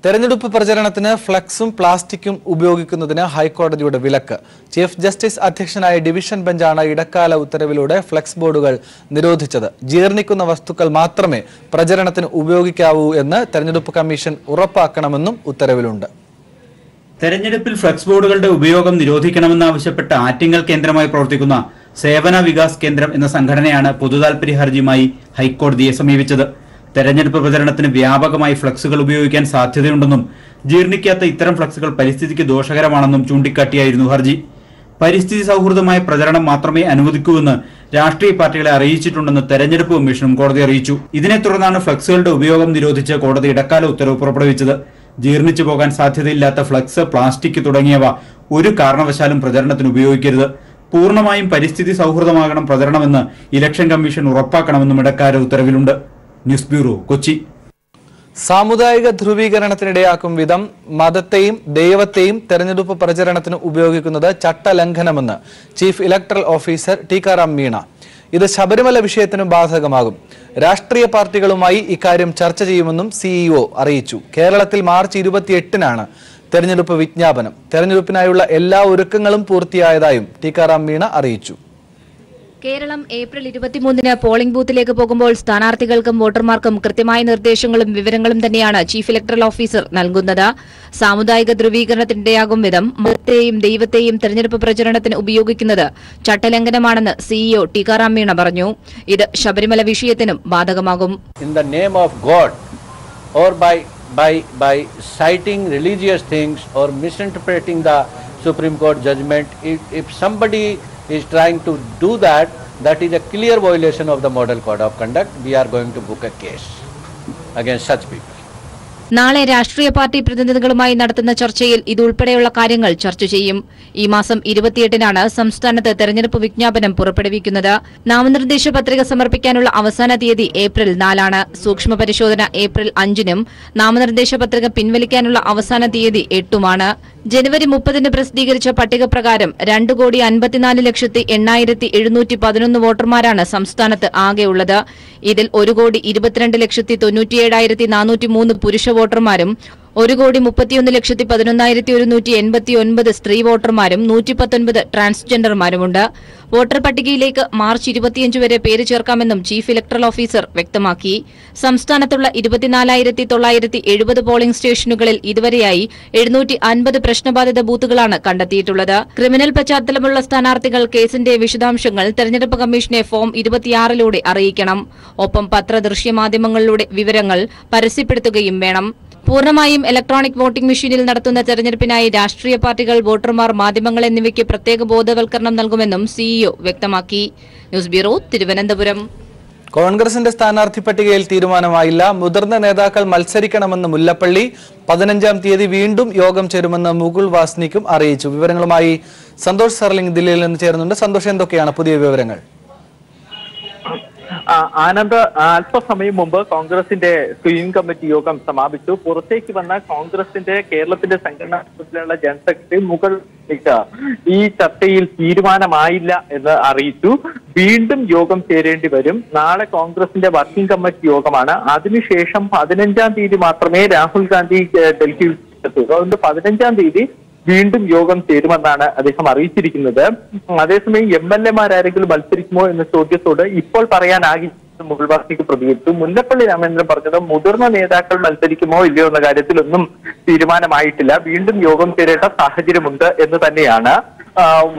തെരഞ്ഞെടുപ്പ് പ്രചരണത്തിന് ഫ്ലക്സും പ്ലാസ്റ്റിക്കും ഉപയോഗിക്കുന്നതിന് ഹൈക്കോടതിയുടെ വിലക്ക്. ചീഫ് ജസ്റ്റിസ് അധ്യക്ഷനായ ഡിവിഷൻ ബെഞ്ചാണ് ഇടക്കാല ഉത്തരവിലൂടെ ഫ്ലക്സ് ബോർഡുകൾ നിരോധിച്ചത്. ജീർണിക്കുന്ന വസ്തുക്കൾ മാത്രമേ പ്രചരണത്തിന് ഉപയോഗിക്കാവൂ എന്ന് തെരഞ്ഞെടുപ്പ് കമ്മീഷൻ ഉറപ്പാക്കണമെന്നും ഉത്തരവിലുണ്ട്. തെരഞ്ഞെടുപ്പിൽ ഫ്ലക്സ് ബോർഡുകളുടെ ഉപയോഗം നിരോധിക്കണമെന്നാവശ്യപ്പെട്ട് ആറ്റിങ്ങൽ കേന്ദ്രമായി പ്രവർത്തിക്കുന്ന സേവന വികാസ് കേന്ദ്രം എന്ന സംഘടനയാണ് പൊതുതാൽപര്യ ഹർജിയുമായി ഹൈക്കോടതിയെ സമീപിച്ചത്. തെരഞ്ഞെടുപ്പ് പ്രചരണത്തിന് വ്യാപകമായി ഫ്ലക്സുകൾ ഉപയോഗിക്കാൻ സാധ്യതയുണ്ടെന്നും ജീർണിക്കാത്ത ഇത്തരം ഫ്ലക്സുകൾ പരിസ്ഥിതിക്ക് ദോഷകരമാണെന്നും ചൂണ്ടിക്കാട്ടിയായിരുന്നു ഹർജി. പരിസ്ഥിതി സൗഹൃദമായ പ്രചരണം മാത്രമേ അനുവദിക്കൂവെന്ന് രാഷ്ട്രീയ പാർട്ടികളെ അറിയിച്ചിട്ടുണ്ടെന്ന് തെരഞ്ഞെടുപ്പ് കമ്മീഷനും കോടതി അറിയിച്ചു. ഇതിനെ തുടർന്നാണ് ഫ്ലക്സുകളുടെ ഉപയോഗം നിരോധിച്ച് കോടതി ഇടക്കാല ഉത്തരവ് പുറപ്പെടുവിച്ചത്. ജീർണിച്ചു പോകാൻ സാധ്യതയില്ലാത്ത ഫ്ലക്സ്, പ്ലാസ്റ്റിക് തുടങ്ങിയവ ഒരു കാരണവശാലും പ്രചരണത്തിന് ഉപയോഗിക്കരുത്. പൂർണ്ണമായും പരിസ്ഥിതി സൗഹൃദമാകണം പ്രചരണമെന്ന് ഇലക്ഷൻ കമ്മീഷൻ ഉറപ്പാക്കണമെന്നും ഇടക്കാല ഉത്തരവിലുണ്ട്. News bureau, Kochi. സാമുദായിക ധ്രുവീകരണത്തിനിടയാക്കും വിധം മതത്തെയും ദൈവത്തെയും തെരഞ്ഞെടുപ്പ് പ്രചരണത്തിന് ഉപയോഗിക്കുന്നത് ചട്ടലംഘനമെന്ന് chief electoral officer Tikaram Meena. ഇത് ശബരിമല വിഷയത്തിനും ബാധകമാകും. രാഷ്ട്രീയ പാർട്ടികളുമായി ഇക്കാര്യം ചർച്ച ചെയ്യുമെന്നും സിഇഒ അറിയിച്ചു. കേരളത്തിൽ മാർച്ച് 28-നാണ് തെരഞ്ഞെടുപ്പ് വിജ്ഞാപനം. തെരഞ്ഞെടുപ്പിനായുള്ള എല്ലാ ഒരുക്കങ്ങളും പൂർത്തിയായതായും ടിക്കാറാം മീണ അറിയിച്ചു. കേരളം ഏപ്രിൽ 23-ന് പോളിംഗ് ബൂത്തിലേക്ക് പോകുമ്പോൾ സ്ഥാനാർത്ഥികൾക്കും വോട്ടർമാർക്കും കൃത്യമായ നിർദ്ദേശങ്ങളും വിവരങ്ങളും തന്നെയാണ് ചീഫ് ഇലക്ടറൽ ഓഫീസർ നൽകുന്നത്. സാമുദായിക ധ്രുവീകരണത്തിനിടയാകും വിധം മതത്തെയും ദൈവത്തെയും തെരഞ്ഞെടുപ്പ് പ്രചരണത്തിന് ഉപയോഗിക്കുന്നത് ചട്ടലംഘനമാണെന്ന് സിഇഒ ടിക്കാറാം മീണ പറഞ്ഞു. ഇത് ശബരിമല വിഷയത്തിനും ബാധകമാകും. In the name of God or by citing religious things or misinterpreting the Supreme Court judgment, if somebody is trying to do that, that is a clear violation of the Model Code of Conduct. We are going to book a case against such people. നാളെ രാഷ്ട്രീയ party പ്രതിനിധികളുമായി നടത്തുന്ന ചർച്ചയിൽ ഇതുൾപ്പെടെയുള്ള കാര്യങ്ങൾ ചർച്ച ചെയ്യും. ഈ മാസം 28-നാണ് സംസ്ഥാനത്ത് തെരഞ്ഞെടുപ്പ് വിജ്ഞാപനം പുറപ്പെടുവിക്കുന്നത്. നാമനിർദ്ദേശ പത്രിക സമർപ്പിക്കാനുള്ള അവസാന തീയതി ഏപ്രിൽ 4-ആണ്. സൂക്ഷ്മ പരിശോധന ഏപ്രിൽ 5-നും നാമനിർദ്ദേശ പത്രിക പിൻവലിക്കാനുള്ള അവസാന തീയതി 8-ഉമാണ്. ജനുവരി 30-ന് പ്രസിദ്ധീകരിച്ച പട്ടിക പ്രകാരം 2,54,08,711 വോട്ടർമാരാണ് സംസ്ഥാനത്ത് ആകെയുള്ളത്. ഇതിൽ 1,22,97,403 പുരുഷ വോട്ടർമാരും 1,31,11,189 സ്ത്രീ വോട്ടർമാരും 119 ട്രാൻസ്ജെൻഡർമാരുമുണ്ട്. വോട്ടർ പട്ടികയിലേക്ക് മാർച്ച് 25 വരെ പേര് ചേർക്കാമെന്നും ചീഫ് ഇലക്ടറൽ ഓഫീസർ വ്യക്തമാക്കി. സംസ്ഥാനത്തുള്ള 24,970 പോളിംഗ് സ്റ്റേഷനുകളിൽ ഇതുവരെയായി 750 പ്രശ്നബാധിത ബൂത്തുകളാണ് കണ്ടെത്തിയിട്ടുള്ളത്. ക്രിമിനൽ പശ്ചാത്തലമുള്ള സ്ഥാനാർത്ഥികൾ കേസിന്റെ വിശദാംശങ്ങൾ തെരഞ്ഞെടുപ്പ് കമ്മീഷനെ ഫോം 26-ലൂടെ അറിയിക്കണം. ഒപ്പം പത്ര-ദൃശ്യ മാധ്യമങ്ങളിലൂടെ വിവരങ്ങൾ പരസ്യപ്പെടുത്തുകയും വേണം. പൂർണ്ണമായും ഇലക്ട്രോണിക് വോട്ടിംഗ് മെഷീനിൽ നടത്തുന്ന തെരഞ്ഞെടുപ്പിനായി രാഷ്ട്രീയ പാർട്ടികൾ, വോട്ടർമാർ, മാധ്യമങ്ങൾ എന്നിവയ്ക്ക് പ്രത്യേക ബോധവൽക്കരണം നൽകുമെന്നും സിഇഒ വ്യക്തമാക്കി. News bureau, Thiruvananthapuram. കോൺഗ്രസിന്റെ സ്ഥാനാർത്ഥി പട്ടികയിൽ തീരുമാനമായില്ല. മുതിർന്ന നേതാക്കൾ മത്സരിക്കണമെന്ന് മുല്ലപ്പള്ളി. 15-ാം തീയതി വീണ്ടും യോഗം ചേരുമെന്ന് മുകുൾ വാസ്നിക്കും അറിയിച്ചു. വിവരങ്ങളുമായി സന്തോഷ് സർലിംഗ് ദില്ലിയിൽ നിന്ന് ചേരുന്നുണ്ട്. സന്തോഷ്, എന്തൊക്കെയാണ് പുതിയ വിവരങ്ങൾ? ആനന്ദ്, അല്പസമയം മുമ്പ് കോൺഗ്രസിന്റെ സ്ക്രീനിംഗ് കമ്മിറ്റി യോഗം സമാപിച്ചു. പുറത്തേക്ക് വന്ന കോൺഗ്രസിന്റെ കേരളത്തിന്റെ സംഘടനാ ജനറൽ സെക്രട്ടറി മുകുൾ ഈ ചർച്ചയിൽ തീരുമാനമായില്ല എന്ന് അറിയിച്ചു. വീണ്ടും യോഗം ചേരേണ്ടി വരും. നാളെ കോൺഗ്രസിന്റെ വർക്കിംഗ് കമ്മിറ്റി യോഗമാണ്. അതിനുശേഷം 15-ാം തീയതി മാത്രമേ രാഹുൽ ഗാന്ധി ഡൽഹിയിൽ എത്തൂ. അതുകൊണ്ട് 15-ാം തീയതി വീണ്ടും യോഗം ചേരുമെന്നാണ് അദ്ദേഹം അറിയിച്ചിരിക്കുന്നത്. അതേസമയം MLA-മാരാരെങ്കിലും മത്സരിക്കുമോ എന്ന ചോദ്യത്തോട് ഇപ്പോൾ പറയാനാകില്ലെന്ന് മുകുൾ വാസ്നിക്ക് പ്രതികരിച്ചു. മുല്ലപ്പള്ളി രാമചന്ദ്രൻ പറഞ്ഞത് മുതിർന്ന നേതാക്കൾ മത്സരിക്കുമോ ഇല്ലയോ എന്ന കാര്യത്തിലൊന്നും തീരുമാനമായിട്ടില്ല. വീണ്ടും യോഗം ചേരേണ്ട സാഹചര്യമുണ്ട് എന്ന് തന്നെയാണ്.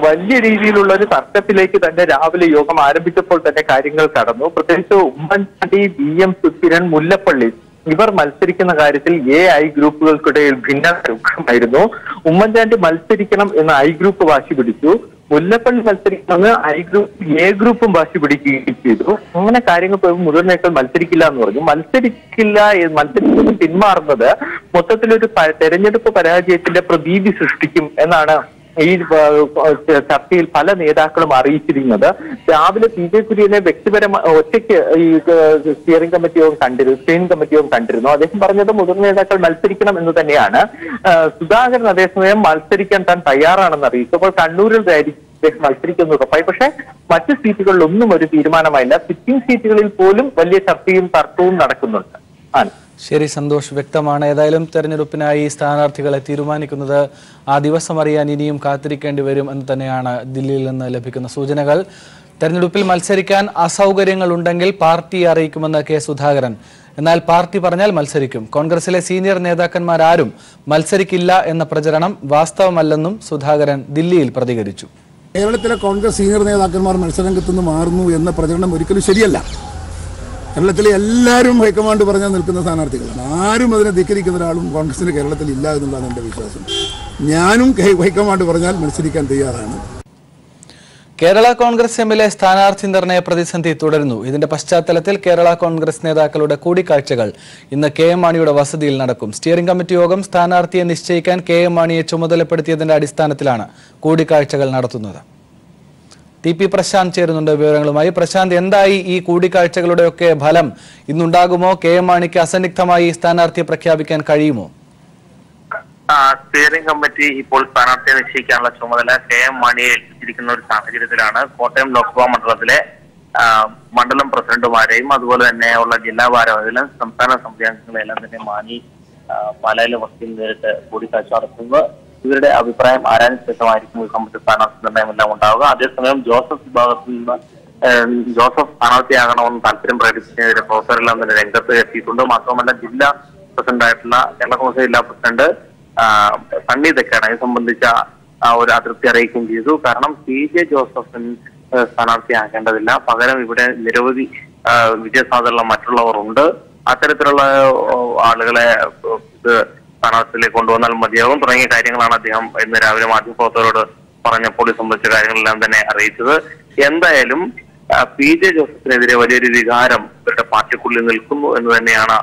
വലിയ രീതിയിലുള്ള ഒരു തർക്കത്തിലേക്ക് തന്നെ രാവിലെ യോഗം ആരംഭിച്ചപ്പോൾ തന്നെ കാര്യങ്ങൾ കടന്നു. പ്രത്യേകിച്ച് ഉമ്മൻചാണ്ടി, VM സുധീരൻ, മുല്ലപ്പള്ളി ഇവർ മത്സരിക്കുന്ന കാര്യത്തിൽ AI ഗ്രൂപ്പുകൾക്കിടയിൽ ഭിന്നത രൂക്ഷമായിരുന്നു. ഉമ്മൻചാണ്ടി മത്സരിക്കണം എന്ന് I ഗ്രൂപ്പ് വാശി പിടിച്ചു. മുല്ലപ്പള്ളി മത്സരിക്കണമെന്ന് A ഗ്രൂപ്പും വാശി പിടിക്കുകയും ചെയ്തു. അങ്ങനെ കാര്യങ്ങൾ പോയി മുതിർന്ന നേതാക്കൾ മത്സരിക്കില്ല എന്ന് പറഞ്ഞു. മത്സരിക്കുന്നത് പിന്മാറുന്നത് മൊത്തത്തിലൊരു തെരഞ്ഞെടുപ്പ് പരാജയത്തിന്റെ പ്രതീതി സൃഷ്ടിക്കും എന്നാണ് ഈ ചർച്ചയിൽ പല നേതാക്കളും അറിയിച്ചിരിക്കുന്നത്. രാവിലെ PJ കുര്യനെ വ്യക്തിപരമായി ഒറ്റയ്ക്ക് ഈ സ്റ്റിയറിംഗ് കമ്മിറ്റി യോഗം കണ്ടിരുന്നു. അദ്ദേഹം പറഞ്ഞത് മുതിർന്ന നേതാക്കൾ മത്സരിക്കണം എന്ന് തന്നെയാണ്. സുധാകരൻ അതേസമയം മത്സരിക്കാൻ താൻ തയ്യാറാണെന്ന് അറിയിച്ചു. അപ്പോൾ കണ്ണൂരിൽ അദ്ദേഹം മത്സരിക്കുന്നു ഉറപ്പായി. പക്ഷെ മറ്റ് സീറ്റുകളിലൊന്നും ഒരു തീരുമാനമായില്ല. സിറ്റിംഗ് സീറ്റുകളിൽ പോലും വലിയ ചർച്ചയും തർക്കവും നടക്കുന്നുണ്ട്. ശരി സന്തോഷ്, വ്യക്തമാണ്. ഏതായാലും തെരഞ്ഞെടുപ്പിനായി സ്ഥാനാർത്ഥികളെ തീരുമാനിക്കുന്നത് ആ ദിവസം അറിയാൻ ഇനിയും കാത്തിരിക്കേണ്ടി വരും എന്ന് തന്നെയാണ് ദില്ലിയിൽ നിന്ന് ലഭിക്കുന്ന സൂചനകൾ. തെരഞ്ഞെടുപ്പിൽ മത്സരിക്കാൻ അസൗകര്യങ്ങൾ ഉണ്ടെങ്കിൽ പാർട്ടിയെ അറിയിക്കുമെന്ന് കെ സുധാകരൻ. എന്നാൽ പാർട്ടി പറഞ്ഞാൽ മത്സരിക്കും. കോൺഗ്രസിലെ സീനിയർ നേതാക്കന്മാരാരും മത്സരിക്കില്ല എന്ന പ്രചരണം വാസ്തവമല്ലെന്നും സുധാകരൻ ദില്ലിയിൽ പ്രതികരിച്ചു. കേരളത്തിലെ കോൺഗ്രസ് സീനിയർ നേതാക്കന്മാർ മത്സരരംഗത്തു നിന്ന് മാറുന്നു എന്ന പ്രചരണം ഒരിക്കലും ശരിയല്ല. കേരളത്തിലെ എല്ലാവരും ഹൈക്കമാൻഡ് പറഞ്ഞാൽ നിൽക്കുന്ന സ്ഥാനാർത്ഥികളാണ്. ആരും അതിനെ ധിക്കരിക്കുന്ന ഒരാളും കോൺഗ്രസിന് കേരളത്തിൽ ഇല്ല എന്നുള്ളതാണ് എൻ്റെ വിശ്വാസം. ഞാനും ഹൈക്കമാൻഡ് പറഞ്ഞാൽ മത്സരിക്കാൻ തയ്യാറാണ്. കേരള കോൺഗ്രസ് എമ്മിലെ സ്ഥാനാർത്ഥി നിർണയ പ്രതിസന്ധി തുടരുന്നു. ഇതിന്റെ പശ്ചാത്തലത്തിൽ കേരള കോൺഗ്രസ് നേതാക്കളുടെ കൂടിക്കാഴ്ചകൾ ഇന്ന് കെ എം മാണിയുടെ വസതിയിൽ നടക്കും. സ്റ്റിയറിംഗ് കമ്മിറ്റി യോഗം സ്ഥാനാർത്ഥിയെ നിശ്ചയിക്കാൻ കെ എം മാണിയെ ചുമതലപ്പെടുത്തിയതിന്റെ അടിസ്ഥാനത്തിലാണ് കൂടിക്കാഴ്ചകൾ നടത്തുന്നത്. ടി പി പ്രശാന്ത് ചേരുന്നുണ്ട് വിവരങ്ങളുമായി. പ്രശാന്ത്, എന്തായി ഈ കൂടിക്കാഴ്ചകളുടെയൊക്കെ ഫലം? ഇന്നുണ്ടാകുമോ? കെ എം മാണിക്ക് അസന്നിഗ്ധമായി സ്ഥാനാർത്ഥിയെ പ്രഖ്യാപിക്കാൻ കഴിയുമോ? സ്റ്റിയറിംഗ് കമ്മിറ്റി ഇപ്പോൾ സ്ഥാനാർത്ഥിയെ നിശ്ചയിക്കാനുള്ള ചുമതല കെ എം മാണിയെ ഏൽപ്പിച്ചിരിക്കുന്ന ഒരു സാഹചര്യത്തിലാണ് കോട്ടയം ലോക്സഭാ മണ്ഡലത്തിലെ മണ്ഡലം പ്രസിഡന്റുമാരെയും അതുപോലെ തന്നെ ഉള്ള ജില്ലാ ഭാരവാഹികളും സംസ്ഥാന സമിതി അംഗങ്ങളെല്ലാം തന്നെ മാണി പാലായിലെ വസതിയിൽ നേരിട്ട് കൂടിക്കാഴ്ച നടത്തുന്നത്. ഇവരുടെ അഭിപ്രായം ആരാഞ്ഞ ശേഷമായിരിക്കും ഈ സംബന്ധിച്ച സ്ഥാനാർത്ഥി നിർണ്ണയമെല്ലാം ഉണ്ടാവുക. അതേസമയം ജോസഫ് വിഭാഗത്തിൽ നിന്ന് ജോസഫ് സ്ഥാനാർത്ഥിയാകണമെന്ന് താല്പര്യം പ്രകടിപ്പിച്ചതിന്റെ പ്രവർത്തകരെല്ലാം തന്നെ രംഗത്ത് എത്തിയിട്ടുണ്ട്. മാത്രമല്ല ജില്ലാ പ്രസിഡന്റായിട്ടുള്ള കേരള കോൺഗ്രസ് ജില്ലാ പ്രസിഡന്റ് സണ്ണി തെക്കാണ് ഇത് സംബന്ധിച്ച ഒരു അതൃപ്തി അറിയിക്കുകയും ചെയ്തു. കാരണം CJ ജോസഫിന് സ്ഥാനാർത്ഥിയാക്കേണ്ടതില്ല, പകരം ഇവിടെ നിരവധി വിജയസാധ്യതയുള്ള മറ്റുള്ളവർ ഉണ്ട്. അത്തരത്തിലുള്ള ആളുകളെ സ്ഥാനാർത്ഥിയിലേക്ക് കൊണ്ടുവന്നാൽ മതിയാകും തുടങ്ങിയ കാര്യങ്ങളാണ് അദ്ദേഹം ഇന്ന് രാവിലെ മാധ്യമപ്രവർത്തകരോട് പറഞ്ഞപ്പോൾ ഇത് സംബന്ധിച്ച കാര്യങ്ങളെല്ലാം തന്നെ അറിയിച്ചത്. എന്തായാലും PJ ജോസഫിനെതിരെ വലിയൊരു വികാരം ഇവരുടെ പാർട്ടിക്കുള്ളിൽ നിൽക്കുന്നു എന്ന് തന്നെയാണ്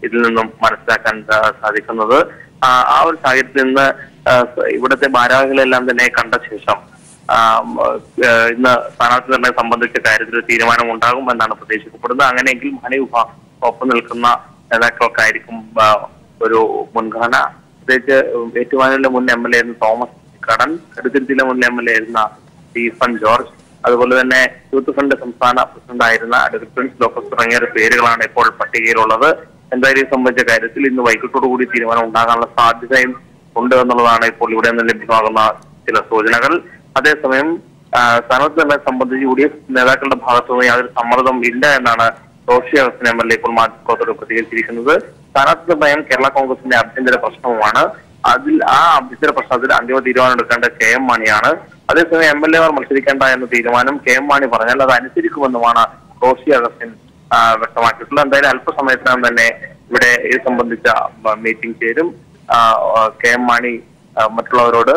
ഇതിൽ നിന്നും മനസ്സിലാക്കാൻ സാധിക്കുന്നത്. ആ ഒരു സാഹചര്യത്തിൽ നിന്ന് ഇവിടുത്തെ ഭാരവാഹികളെല്ലാം തന്നെ കണ്ട ശേഷം ഇന്ന് സ്ഥാനാർത്ഥി നിർണ്ണയം സംബന്ധിച്ച കാര്യത്തിൽ തീരുമാനം ഉണ്ടാകും എന്നാണ് പ്രതീക്ഷിക്കപ്പെടുന്നത്. അങ്ങനെയെങ്കിൽ മാണി ഒപ്പം നിൽക്കുന്ന നേതാക്കൾക്കായിരിക്കും ഒരു മുൻഗണന. പ്രത്യേകിച്ച് ഏറ്റുമാനൂരിലെ മുൻ MLA ആയിരുന്ന തോമസ് കടൻ, കടുത്തുരുത്തിയിലെ മുൻ MLA ആയിരുന്ന സ്റ്റീഫൻ ജോർജ്, അതുപോലെ തന്നെ യൂത്ത് ഫ്രണ്ട് സംസ്ഥാന പ്രസിഡന്റായിരുന്ന അഡ്വക്കേറ്റ് പ്രിൻസ് ലോക്കസ് തുടങ്ങിയ പേരുകളാണ് ഇപ്പോൾ പട്ടികയിലുള്ളത്. എന്തായാലും സംബന്ധിച്ച കാര്യത്തിൽ ഇന്ന് വൈകിട്ടോടുകൂടി തീരുമാനം ഉണ്ടാകാനുള്ള സാധ്യതയും ഉണ്ട് എന്നുള്ളതാണ് ഇപ്പോൾ ഇവിടെ നിന്ന് ലഭ്യമാകുന്ന ചില സൂചനകൾ. അതേസമയം സ്ഥാനാർത്ഥി നിർണ്ണയം സംബന്ധിച്ച് UDF നേതാക്കളുടെ ഭാഗത്തുനിന്ന് യാതൊരു സമ്മർദ്ദം ഇല്ല എന്നാണ് റോഷി അഗസ്റ്റിൻ MLA ഇപ്പോൾ മാധ്യമപ്രവർത്തകരോട് പ്രതികരിച്ചിരിക്കുന്നത്. സ്ഥാനാർത്ഥി നിർണ്ണയം കേരള കോൺഗ്രസിന്റെ ആഭ്യന്തര പ്രശ്നവുമാണ്. ആ ആഭ്യന്തര പ്രശ്നത്തിൽ അന്തിമ തീരുമാനം എടുക്കേണ്ട കെ എം മാണിയാണ്. അതേസമയം MLA മാർ മത്സരിക്കേണ്ട എന്ന തീരുമാനം കെ എം മാണി പറഞ്ഞാൽ അത് അനുസരിക്കുമെന്നുമാണ് റോഷി അഗസ്റ്റിൻ വ്യക്തമാക്കിയിട്ടുള്ളത്. എന്തായാലും അല്പസമയത്തിനകം തന്നെ ഇവിടെ ഇത് സംബന്ധിച്ച മീറ്റിംഗ് ചേരും. കെ എം മാണി മറ്റുള്ളവരോട്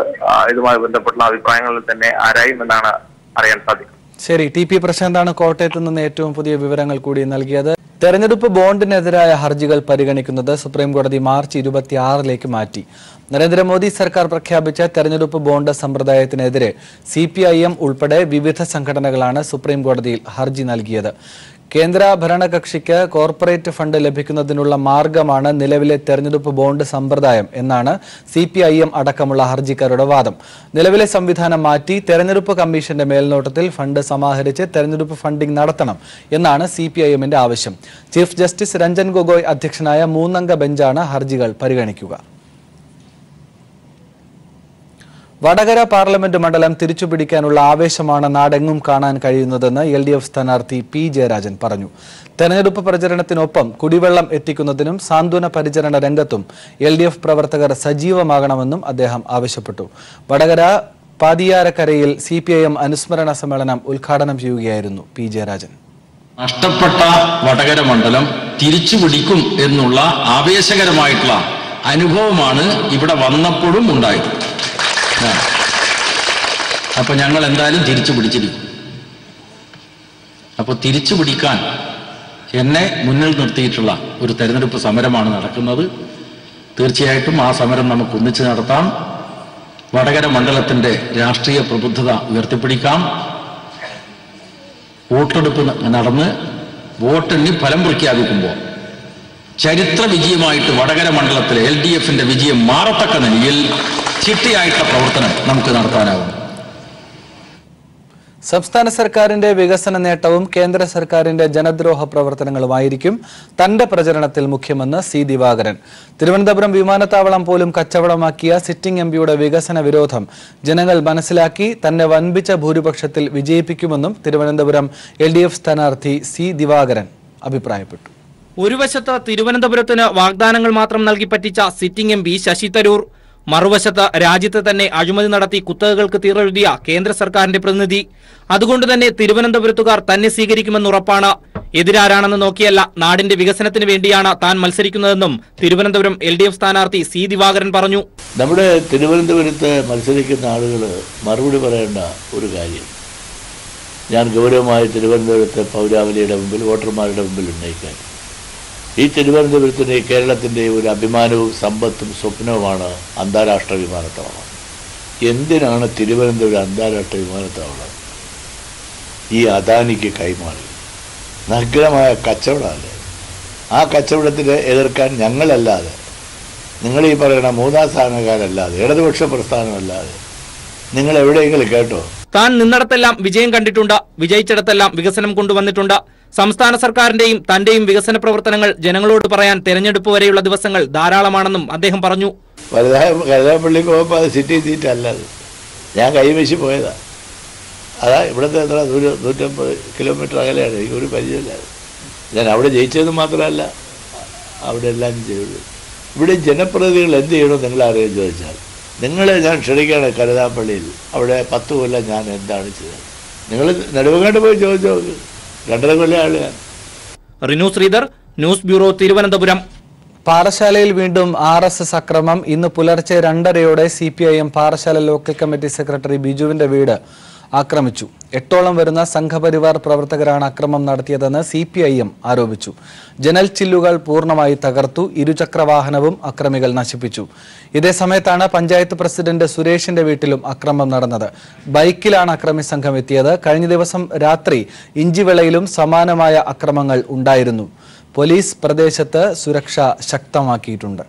ഇതുമായി ബന്ധപ്പെട്ടുള്ള അഭിപ്രായങ്ങളിൽ തന്നെ ആരായുമെന്നാണ് അറിയാൻ സാധിക്കുന്നത്. ശരി, ടി പി പ്രശാന്താണ് കോട്ടയത്ത് നിന്ന് ഏറ്റവും പുതിയ വിവരങ്ങൾ കൂടി നൽകിയത്. തെരഞ്ഞെടുപ്പ് ബോണ്ടിനെതിരായ ഹർജികൾ പരിഗണിക്കുന്നത് സുപ്രീംകോടതി മാർച്ച് 26 മാറ്റി. നരേന്ദ്രമോദി സർക്കാർ പ്രഖ്യാപിച്ച തെരഞ്ഞെടുപ്പ് ബോണ്ട് സമ്പ്രദായത്തിനെതിരെ CPIM ഉൾപ്പെടെ വിവിധ സംഘടനകളാണ് സുപ്രീംകോടതിയിൽ ഹർജി നൽകിയത്. കേന്ദ്ര ഭരണകക്ഷിക്ക് കോർപ്പറേറ്റ് ഫണ്ട് ലഭിക്കുന്നതിനുള്ള മാർഗമാണ് നിലവിലെ തെരഞ്ഞെടുപ്പ് ബോണ്ട് സമ്പ്രദായം എന്നാണ് CPIM അടക്കമുള്ള ഹർജിക്കാരുടെ വാദം. നിലവിലെ സംവിധാനം മാറ്റി തെരഞ്ഞെടുപ്പ് കമ്മീഷന്റെ മേൽനോട്ടത്തിൽ ഫണ്ട് സമാഹരിച്ച് തെരഞ്ഞെടുപ്പ് ഫണ്ടിംഗ് നടത്തണം എന്നാണ് CPIMന്റെ ആവശ്യം. ചീഫ് ജസ്റ്റിസ് രഞ്ജൻ ഗൊഗോയ് അധ്യക്ഷനായ 3-അംഗ ബെഞ്ചാണ് ഹർജികൾ പരിഗണിക്കുക. വടകര പാർലമെന്റ് മണ്ഡലം തിരിച്ചുപിടിക്കാനുള്ള ആവേശമാണ് നാടെങ്ങും കാണാൻ കഴിയുന്നതെന്ന് LDF സ്ഥാനാർത്ഥി P ജയരാജൻ പറഞ്ഞു. തെരഞ്ഞെടുപ്പ് പ്രചരണത്തിനൊപ്പം കുടിവെള്ളം എത്തിക്കുന്നതിനും സാന്ത്വന പരിചരണ രംഗത്തും LDF പ്രവർത്തകർ സജീവമാകണമെന്നും അദ്ദേഹം ആവശ്യപ്പെട്ടു. വടകര പാതിയാരക്കരയിൽ CPIM അനുസ്മരണ സമ്മേളനം ഉദ്ഘാടനം ചെയ്യുകയായിരുന്നു P ജയരാജൻ. നഷ്ടപ്പെട്ട വടകര മണ്ഡലം തിരിച്ചുപിടിക്കും എന്നുള്ള ആവേശകരമായിട്ടുള്ള അനുഭവമാണ് ഇവിടെ വന്നപ്പോഴും ഉണ്ടായത്. അപ്പൊ ഞങ്ങൾ എന്തായാലും തിരിച്ചു പിടിച്ചിരിക്കും. അപ്പൊ തിരിച്ചു പിടിക്കാൻ എന്നെ മുന്നിൽ നിർത്തിയിട്ടുള്ള ഒരു തെരഞ്ഞെടുപ്പ് സമരമാണ് നടക്കുന്നത്. തീർച്ചയായിട്ടും ആ സമരം നമുക്ക് ഒന്നിച്ച് നടത്താം. വടകര മണ്ഡലത്തിന്റെ രാഷ്ട്രീയ പ്രബുദ്ധത ഉയർത്തിപ്പിടിക്കാം. വോട്ടെടുപ്പ് നടന്ന് വോട്ടെണ്ണി ഫലം പ്രഖ്യാപിക്കുമ്പോൾ ചരിത്ര വിജയമായിട്ട് വടകര മണ്ഡലത്തിലെ LDFന്റെ വിജയം മാറത്തക്ക നിലയിൽ ചിട്ടയായിട്ടുള്ള പ്രവർത്തനം നമുക്ക് നടത്താനാവും. സംസ്ഥാന സർക്കാരിന്റെ വികസന നേട്ടവും കേന്ദ്ര സർക്കാരിന്റെ ജനദ്രോഹ പ്രവർത്തനങ്ങളുമായിരിക്കും തന്റെ പ്രചരണത്തിൽ മുഖ്യമെന്ന് സി ദിവാകരൻ. തിരുവനന്തപുരം വിമാനത്താവളം പോലും കച്ചവടമാക്കിയ സിറ്റിംഗ് എംപിയുടെ വികസന വിരോധം ജനങ്ങൾ മനസ്സിലാക്കി തന്നെ വൻപിച്ച ഭൂരിപക്ഷത്തിൽ വിജയിപ്പിക്കുമെന്നും തിരുവനന്തപുരം LDF സ്ഥാനാർത്ഥി സി ദിവാകരൻ അഭിപ്രായപ്പെട്ടു. ഒരു വശത്ത് തിരുവനന്തപുരത്തിന് വാഗ്ദാനങ്ങൾ മാത്രം നൽകി പറ്റിച്ച സിറ്റിംഗ് MP ശശി തരൂർ, മറുവശത്ത് രാജ്യത്ത് തന്നെ അഴിമതി നടത്തി കുത്തകകൾക്ക് തീറെഴുതിയ കേന്ദ്ര സർക്കാരിന്റെ പ്രതിനിധി. അതുകൊണ്ട് തന്നെ തിരുവനന്തപുരത്തുകാർ തന്നെ സ്വീകരിക്കുമെന്ന് ഉറപ്പാണ്. എതിരാരാണെന്ന് നോക്കിയല്ല, നാടിന്റെ വികസനത്തിന് വേണ്ടിയാണ് താൻ മത്സരിക്കുന്നതെന്നും തിരുവനന്തപുരം LDF സ്ഥാനാർത്ഥി സി ദിവാകരൻ പറഞ്ഞു. നമ്മുടെ തിരുവനന്തപുരത്ത് മത്സരിക്കുന്ന ആളുകൾ മറുപടി പറയേണ്ട ഒരു കാര്യം ഞാൻ ഗൗരവമായി തിരുവനന്തപുരത്തെ പൗരാവലിയുടെ മുമ്പിൽ, വോട്ടർമാരുടെ മുമ്പിൽ ഉന്നയിക്കാൻ. ഈ തിരുവനന്തപുരത്തിൻ്റെ കേരളത്തിൻ്റെ ഒരു അഭിമാനവും സമ്പത്തും സ്വപ്നവുമാണ് അന്താരാഷ്ട്ര വിമാനത്താവളം. എന്തിനാണ് തിരുവനന്തപുരം അന്താരാഷ്ട്ര വിമാനത്താവളം ഈ അദാനിക്ക് കൈമാറി? നഗ്നമായ കച്ചവടമല്ലേ? ആ കച്ചവടത്തിനെ എതിർക്കാൻ ഞങ്ങളല്ലാതെ, നിങ്ങൾ ഈ പറയുന്ന മൂന്നാം സ്ഥാനക്കാരല്ലാതെ, ഇടതുപക്ഷ പ്രസ്ഥാനമല്ലാതെ നിങ്ങൾ എവിടെയെങ്കിലും കേട്ടോ? താൻ നിന്നിടത്തെല്ലാം വിജയം കണ്ടിട്ടുണ്ട്, വിജയിച്ചിടത്തെല്ലാം വികസനം കൊണ്ടുവന്നിട്ടുണ്ട്. സംസ്ഥാന സർക്കാരിന്റെയും തന്റെയും വികസന പ്രവർത്തനങ്ങൾ ജനങ്ങളോട് പറയാൻ തെരഞ്ഞെടുപ്പ് വരെയുള്ള ദിവസങ്ങൾ ധാരാളമാണെന്നും അദ്ദേഹം പറഞ്ഞു. കരുതാപ്പള്ളിക്ക് പോകുമ്പോൾ അത് സിറ്റി സീറ്റ് അല്ലത്, ഞാൻ കൈവശി പോയതാ. അതാ ഇവിടുത്തെ എത്ര 150 കിലോമീറ്റർ അകലെയാണ്, എനിക്ക് ഒരു പരിചയമില്ല. ഞാൻ അവിടെ ജയിച്ചത് മാത്രമല്ല, അവിടെ എല്ലാം ചെയ്തു. ഇവിടെ ജനപ്രതിനിധികൾ എന്ത് ചെയ്യണമെന്ന് നിങ്ങൾ അറിയാൻ ചോദിച്ചാൽ, നിങ്ങളെ ഞാൻ ക്ഷണിക്കുകയാണ് കരുതാപ്പള്ളിയിൽ. അവിടെ 10 കൊല്ലം ഞാൻ എന്താണ് ചെയ്തത്? നിങ്ങൾ നെടുവങ്ങാട്ട് പോയി ചോദിച്ചു നോക്ക്. 2.5 കൊല്ലം ആള് ഞാൻ. Rinu Sreedhar, news bureau, Thiruvananthapuram. പാറശാലയിൽ വീണ്ടും RSS അക്രമം. ഇന്ന് പുലർച്ചെ 2:30യോടെ CPIM Parassala local committee secretary ബിജുവിന്റെ വീട് ആക്രമിച്ചു. 8ഓളം വരുന്ന സംഘപരിവാർ പ്രവർത്തകരാണ് അക്രമം നടത്തിയതെന്ന് CPIM ആരോപിച്ചു. ജനൽ ചില്ലുകൾ പൂർണ്ണമായി തകർത്തു. ഇരുചക്രവാഹനവും അക്രമികൾ നശിപ്പിച്ചു. ഇതേ സമയത്താണ് പഞ്ചായത്ത് പ്രസിഡന്റ് സുരേഷിന്റെ വീട്ടിലും അക്രമം നടന്നത്. ബൈക്കിലാണ് അക്രമി സംഘം എത്തിയത്. കഴിഞ്ഞ ദിവസം രാത്രി ഇഞ്ചിവിളയിലും സമാനമായ അക്രമങ്ങൾ ഉണ്ടായിരുന്നു. പോലീസ് പ്രദേശത്ത് സുരക്ഷ ശക്തമാക്കിയിട്ടുണ്ട്.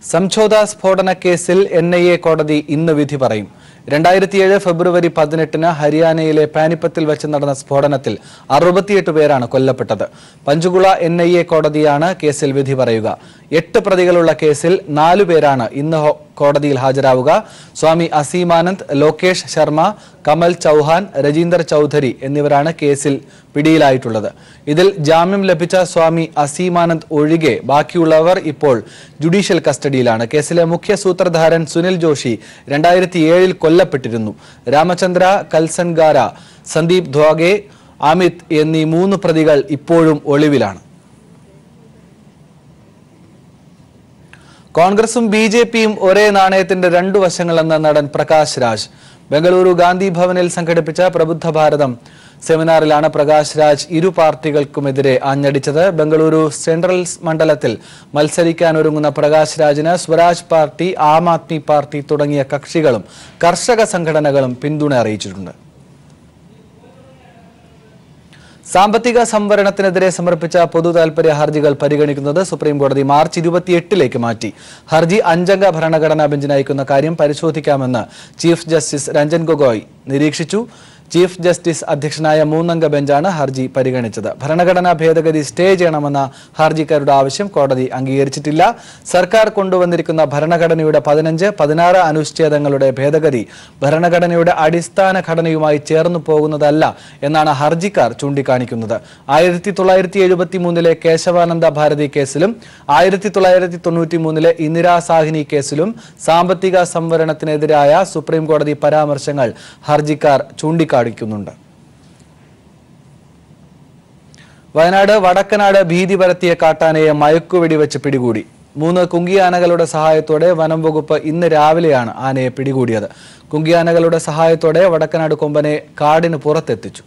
സംഝോത സ്ഫോടന കേസിൽ NIA കോടതി ഇന്ന് വിധി പറയും. 2007 ഫെബ്രുവരി 18-ന് ഹരിയാനയിലെ പാനിപ്പത്തിൽ വെച്ച് നടന്ന സ്ഫോടനത്തിൽ 68 പേരാണ് കൊല്ലപ്പെട്ടത്. പഞ്ചകുള NIA കോടതിയാണ് കേസിൽ വിധി പറയുക. 8 പ്രതികളുള്ള കേസിൽ 4 പേരാണ് ഇന്ന് കോടതിയിൽ ഹാജരാവുക. സ്വാമി അസീമാനന്ദ്, ലോകേഷ് ശർമ്മ, കമൽ ചൌഹാൻ, രജീന്ദർ ചൌധരി എന്നിവരാണ് കേസിൽ പിടിയിലായിട്ടുള്ളത്. ഇതിൽ ജാമ്യം ലഭിച്ച സ്വാമി അസീമാനന്ദ് ഒഴികെ ബാക്കിയുള്ളവർ ഇപ്പോൾ ജുഡീഷ്യൽ കസ്റ്റഡിയിലാണ്. കേസിലെ മുഖ്യ സൂത്രധാരൻ സുനിൽ ജോഷി 2007-ൽ കൊല്ലപ്പെട്ടിരുന്നു. രാമചന്ദ്ര കൽസൻഗാര, സന്ദീപ് ധ്വാഗെ, അമിത് എന്നീ 3 പ്രതികൾ ഇപ്പോഴും ഒളിവിലാണ്. കോൺഗ്രസും BJPയും ഒരേ നാണയത്തിന്റെ 2 വശങ്ങളെന്ന നടൻ പ്രകാശ് രാജ്. ബംഗളൂരു ഗാന്ധി ഭവനിൽ സംഘടിപ്പിച്ച പ്രബുദ്ധ ഭാരതം സെമിനാറിലാണ് പ്രകാശ് രാജ് ഇരു പാർട്ടികൾക്കുമെതിരെ ആഞ്ഞടിച്ചത്. ബംഗളൂരു സെൻട്രൽ മണ്ഡലത്തിൽ മത്സരിക്കാനൊരുങ്ങുന്ന പ്രകാശ് രാജിന് സ്വരാജ് പാർട്ടി, ആം ആദ്മി പാർട്ടി തുടങ്ങിയ കക്ഷികളും കർഷക സംഘടനകളും പിന്തുണ അറിയിച്ചിട്ടുണ്ട്. സാമ്പത്തിക സംവരണത്തിനെതിരെ സമർപ്പിച്ച പൊതു താൽപര്യ ഹർജികൾ പരിഗണിക്കുന്നത് സുപ്രീംകോടതി മാർച്ച് 28-ലേക്ക് മാറ്റി. ഹർജി 5-അംഗ ഭരണഘടനാ ബെഞ്ചിന് അയക്കുന്ന കാര്യം പരിശോധിക്കാമെന്ന് ചീഫ് ജസ്റ്റിസ് രഞ്ജൻ ഗൊഗോയ് നിരീക്ഷിച്ചു. ചീഫ് ജസ്റ്റിസ് അധ്യക്ഷനായ 3-അംഗ ബെഞ്ചാണ് ഹർജി പരിഗണിച്ചത്. ഭരണഘടനാ ഭേദഗതി സ്റ്റേ ചെയ്യണമെന്ന ഹർജിക്കാരുടെ ആവശ്യം കോടതി അംഗീകരിച്ചിട്ടില്ല. സർക്കാർ കൊണ്ടുവന്നിരിക്കുന്ന ഭരണഘടനയുടെ 15, 16 അനുച്ഛേദങ്ങളുടെ ഭേദഗതി ഭരണഘടനയുടെ അടിസ്ഥാന ഘടനയുമായി ചേർന്നു പോകുന്നതല്ല എന്നാണ് ഹർജിക്കാർ ചൂണ്ടിക്കാണിക്കുന്നത്. 1973-ലെ കേശവാനന്ദ ഭാരതി കേസിലും 1993-ലെ ഇന്ദിരാ സാഹ്നി കേസിലും സാമ്പത്തിക സംവരണത്തിനെതിരായ സുപ്രീംകോടതി പരാമർശങ്ങൾ ഹർജിക്കാർ ചൂണ്ടിക്കാണിക്കുന്നുണ്ട്. വയനാട് വടക്കനാട് ഭീതി പരത്തിയ കാട്ടാനയെ മയക്കുവെടിവെച്ച് പിടികൂടി. 3 കുങ്കിയാനകളുടെ സഹായത്തോടെ വനം വകുപ്പ് ഇന്ന് രാവിലെയാണ് ആനയെ പിടികൂടിയത്. കുങ്കിയാനകളുടെ സഹായത്തോടെ വടക്കനാട് കൊമ്പനെ കാടിന് പുറത്തെത്തിച്ചു.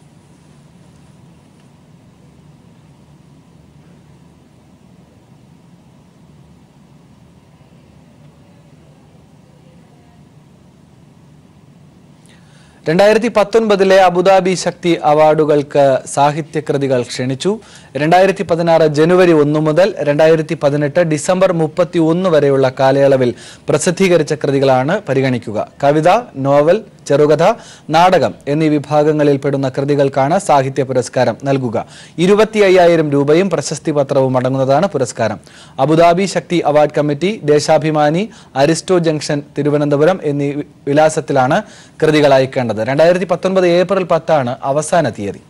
2019 അബുദാബി ശക്തി അവാർഡുകൾക്ക് സാഹിത്യകൃതികൾ ക്ഷണിച്ചു. 2016 ജനുവരി 1 മുതൽ 2018 ഡിസംബർ 31 വരെയുള്ള കാലയളവിൽ പ്രസിദ്ധീകരിച്ച കൃതികളാണ് പരിഗണിക്കുക. കവിത, നോവൽ, ചെറുകഥ, നാടകം എന്നീ വിഭാഗങ്ങളിൽ പെടുന്ന കൃതികൾക്കാണ് സാഹിത്യ പുരസ്കാരം നൽകുക. 25,000 രൂപയും പ്രശസ്തി പത്രവും അടങ്ങുന്നതാണ് പുരസ്കാരം. Abu Dhabi Shakti award committee, Deshabhimani, Aristo junction, Thiruvananthapuram എന്നീ വിലാസത്തിലാണ് കൃതികൾ അയക്കേണ്ടത്. 2019 ഏപ്രിൽ 10 അവസാന തീയതി.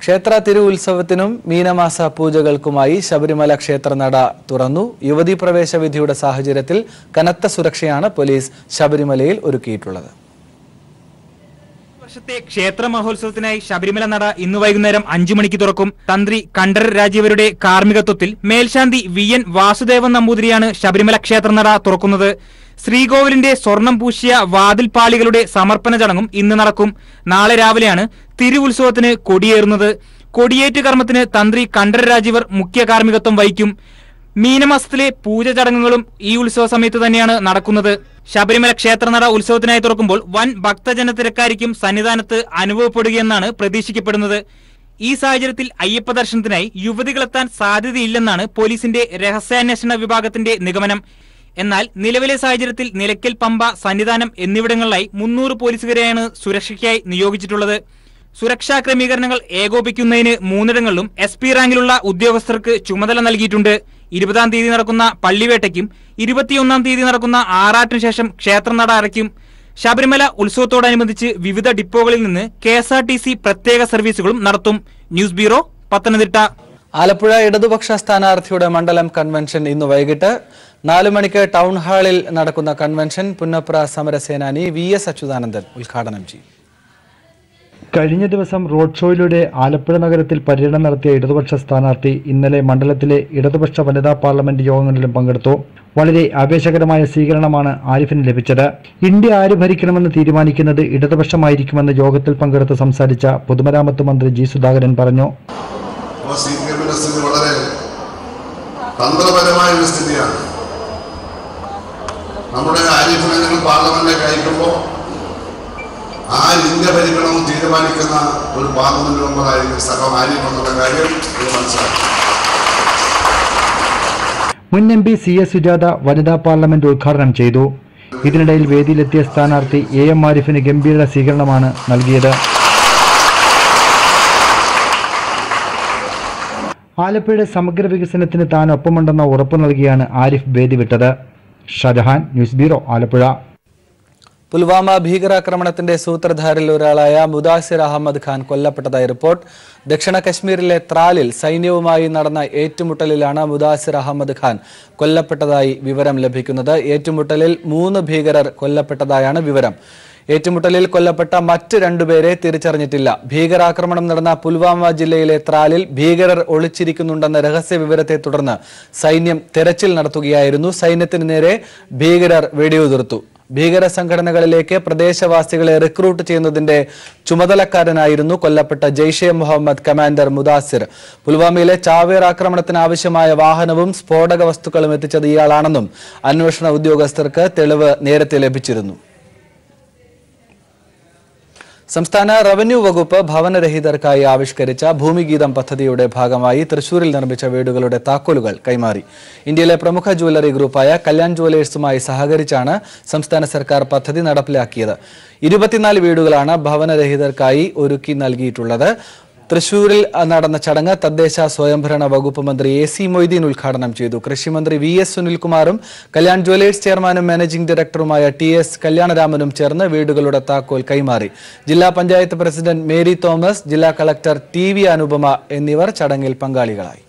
ക്ഷേത്ര തിരുവുത്സവത്തിനും മീനമാസ പൂജകൾക്കുമായി ശബരിമല ക്ഷേത്രനട തുറന്നു. യുവതീ പ്രവേശ വിധിയുടെ സാഹചര്യത്തിൽ കനത്ത സുരക്ഷയാണ് പോലീസ് ശബരിമലയിൽ ഒരുക്കിയിട്ടുള്ളത്. വർഷത്തെ ക്ഷേത്ര മഹോത്സവത്തിനായി ശബരിമല നട ഇന്ന് വൈകുന്നേരം 5 മണിക്ക് തുറക്കും. തന്ത്രി കണ്ഠരർ രാജീവരുടെ കാർമ്മികത്വത്തിൽ മേൽശാന്തി VN വാസുദേവൻ നമ്പൂതിരിയാണ് ശബരിമല ക്ഷേത്രനട തുറക്കുന്നത്. ശ്രീകോവിലിന്റെ സ്വർണം പൂശിയ വാതിൽപാളികളുടെ സമർപ്പണ ചടങ്ങും ഇന്ന് നടക്കും. നാളെ രാവിലെയാണ് തിരുവുത്സവത്തിന് കൊടിയേറുന്നത്. കൊടിയേറ്റ് കർമ്മത്തിന് തന്ത്രി കണ്ഠരർ രാജീവർ മുഖ്യ കാർമ്മികത്വം വഹിക്കും. മീനമാസത്തിലെ പൂജ ചടങ്ങുകളും ഈ ഉത്സവ സമയത്ത് തന്നെയാണ് നടക്കുന്നത്. ശബരിമല ക്ഷേത്രനട ഉത്സവത്തിനായി തുറക്കുമ്പോൾ വൻ ഭക്തജന തിരക്കായിരിക്കും സന്നിധാനത്ത് അനുഭവപ്പെടുകയെന്നാണ് പ്രതീക്ഷിക്കപ്പെടുന്നത്. ഈ സാഹചര്യത്തിൽ അയ്യപ്പ ദർശനത്തിനായി യുവതികളെത്താൻ സാധ്യതയില്ലെന്നാണ് പോലീസിന്റെ രഹസ്യാന്വേഷണ വിഭാഗത്തിന്റെ നിഗമനം. എന്നാൽ നിലവിലെ സാഹചര്യത്തിൽ നിലയ്ക്കൽ, പമ്പ, സന്നിധാനം എന്നിവിടങ്ങളിലായി 300 പോലീസുകാരെയാണ് സുരക്ഷയ്ക്കായി നിയോഗിച്ചിട്ടുള്ളത്. സുരക്ഷാ ക്രമീകരണങ്ങൾ ഏകോപിക്കുന്നതിന് 3ഇടങ്ങളിലും SP റാങ്കിലുള്ള ഉദ്യോഗസ്ഥർക്ക് ചുമതല നൽകിയിട്ടുണ്ട്. 20-ാം തീയതി നടക്കുന്ന പള്ളിവേട്ടയ്ക്കും 21-ാം തീയതി നടക്കുന്ന ആറാട്ടിനു ശേഷം ക്ഷേത്രനട അടയ്ക്കും. ശബരിമല ഉത്സവത്തോടനുബന്ധിച്ച് വിവിധ ഡിപ്പോകളിൽ നിന്ന് KSRTC പ്രത്യേക സർവീസുകളും നടത്തും. News bureau, Pathanamthitta. ആലപ്പുഴ ഇടതുപക്ഷ സ്ഥാനാർത്ഥിയുടെ മണ്ഡലം കൺവെൻഷൻ ഇന്ന് വൈകിട്ട് 4 മണിക്ക് ടൗൺ ഹാളിൽ നടക്കുന്ന കൺവെൻഷൻ പുന്നപ്ര സമരസേനാനി VS അച്യുതാനന്ദൻ ഉദ്ഘാടനം ചെയ്യും. കഴിഞ്ഞ ദിവസം റോഡ് ഷോയിലൂടെ ആലപ്പുഴ നഗരത്തിൽ പര്യടനം നടത്തിയ ഇടതുപക്ഷ സ്ഥാനാർത്ഥി ഇന്നലെ മണ്ഡലത്തിലെ ഇടതുപക്ഷ വനിതാ പാർലമെന്റ് യോഗങ്ങളിലും പങ്കെടുത്തു. വളരെ ആവേശകരമായ സ്വീകരണമാണ് ആരിഫിന് ലഭിച്ചത്. ഇന്ത്യ ആര് ഭരിക്കണമെന്ന് തീരുമാനിക്കുന്നത് ഇടതുപക്ഷമായിരിക്കുമെന്ന് യോഗത്തിൽ പങ്കെടുത്ത് സംസാരിച്ച പൊതുമരാമത്ത് മന്ത്രി G സുധാകരൻ പറഞ്ഞു. വളരെ തന്ത്രപരമായ ഒരു സ്ഥിതിയാണ്. നമ്മുടെ ആരിഫിനെ ഞങ്ങൾ പാർലമെന്റിലേക്ക് അയക്കുമ്പോൾ ഇന്ത്യ ഭരിക്കണമെന്ന് തീരുമാനിക്കുന്ന ഒരു പാർലമെന്റ് മെമ്പറായിരിക്കും സഖം ആരിഫ് എന്നുള്ള കാര്യം മനസ്സിലാക്കി. മുൻ MP CS സുജാത വനിതാ പാർലമെന്റ് ഉദ്ഘാടനം ചെയ്തു. ഇതിനിടയിൽ വേദിയിലെത്തിയ സ്ഥാനാർത്ഥി AM ആരിഫിന് ഗംഭീര സ്വീകരണമാണ് നൽകിയത്. ആലപ്പുഴയുടെ സമഗ്ര വികസനത്തിന് താൻ ഒപ്പമുണ്ടെന്ന ഉറപ്പു നൽകിയാണ് ആരിഫ് വേദി വിട്ടത്. Shajahan, news bureau, Alappuzha. പുൽവാമ ഭീകരാക്രമണത്തിന്റെ സൂത്രധാരിൽ ഒരാളായ മുദാസിർ അഹമ്മദ് ഖാൻ കൊല്ലപ്പെട്ടതായി റിപ്പോർട്ട്. ദക്ഷിണ കശ്മീരിലെ ത്രാലിൽ സൈന്യവുമായി നടന്ന ഏറ്റുമുട്ടലിലാണ് മുദാസിർ അഹമ്മദ് ഖാൻ കൊല്ലപ്പെട്ടതായി വിവരം ലഭിക്കുന്നത്. ഏറ്റുമുട്ടലിൽ 3 ഭീകരർ കൊല്ലപ്പെട്ടതായാണ് വിവരം. ഏറ്റുമുട്ടലിൽ കൊല്ലപ്പെട്ട മറ്റ് 2 പേരെ തിരിച്ചറിഞ്ഞിട്ടില്ല. ഭീകരാക്രമണം നടന്ന പുൽവാമ ജില്ലയിലെ ത്രാലിൽ ഭീകരർ ഒളിച്ചിരിക്കുന്നുണ്ടെന്ന രഹസ്യ വിവരത്തെ തുടർന്ന് സൈന്യം തെരച്ചിൽ നടത്തുകയായിരുന്നു. സൈന്യത്തിന് നേരെ ഭീകരർ വെടിയുതിർത്തു. ഭീകര സംഘടനകളിലേക്ക് പ്രദേശവാസികളെ റിക്രൂട്ട് ചെയ്യുന്നതിന്റെ ചുമതലക്കാരനായിരുന്നു കൊല്ലപ്പെട്ട ജെയ്ഷെ മുഹമ്മദ് കമാൻഡർ മുദാസിർ. പുൽവാമയിലെ ചാവേർ ആക്രമണത്തിന് ആവശ്യമായ വാഹനവും സ്ഫോടക വസ്തുക്കളും എത്തിച്ചത് ഇയാളാണെന്നും അന്വേഷണ ഉദ്യോഗസ്ഥർക്ക് തെളിവ് നേരത്തെ ലഭിച്ചിരുന്നു. സംസ്ഥാന റവന്യൂ വകുപ്പ് ഭവനരഹിതർക്കായി ആവിഷ്കരിച്ച ഭൂമിഗീതം പദ്ധതിയുടെ ഭാഗമായി തൃശൂരിൽ നിർമ്മിച്ച വീടുകളുടെ താക്കോലുകൾ കൈമാറി. ഇന്ത്യയിലെ പ്രമുഖ ജ്വല്ലറി ഗ്രൂപ്പായ കല്യാൺ ജ്വല്ലേഴ്സുമായി സഹകരിച്ചാണ് സംസ്ഥാന സർക്കാർ പദ്ധതി നടപ്പിലാക്കിയത്. 24 വീടുകളാണ് ഭവനരഹിതർക്കായി ഒരുക്കി നൽകിയിട്ടുള്ളത്. തൃശൂരിൽ നടന്ന ചടങ്ങ് തദ്ദേശ സ്വയംഭരണ വകുപ്പ് മന്ത്രി AC മൊയ്തീൻ ഉദ്ഘാടനം ചെയ്തു. കൃഷിമന്ത്രി VS സുനിൽകുമാറും കല്യാൺ ജ്വല്ലേഴ്സ് ചെയർമാനും മാനേജിംഗ് ഡയറക്ടറുമായ TS കല്യാണരാമനും ചേർന്ന് വീടുകളുടെ താക്കോൽ കൈമാറി. ജില്ലാ പഞ്ചായത്ത് പ്രസിഡന്റ് മേരി തോമസ്, ജില്ലാ കളക്ടർ TV അനുപമ എന്നിവർ ചടങ്ങിൽ പങ്കാളികളായി.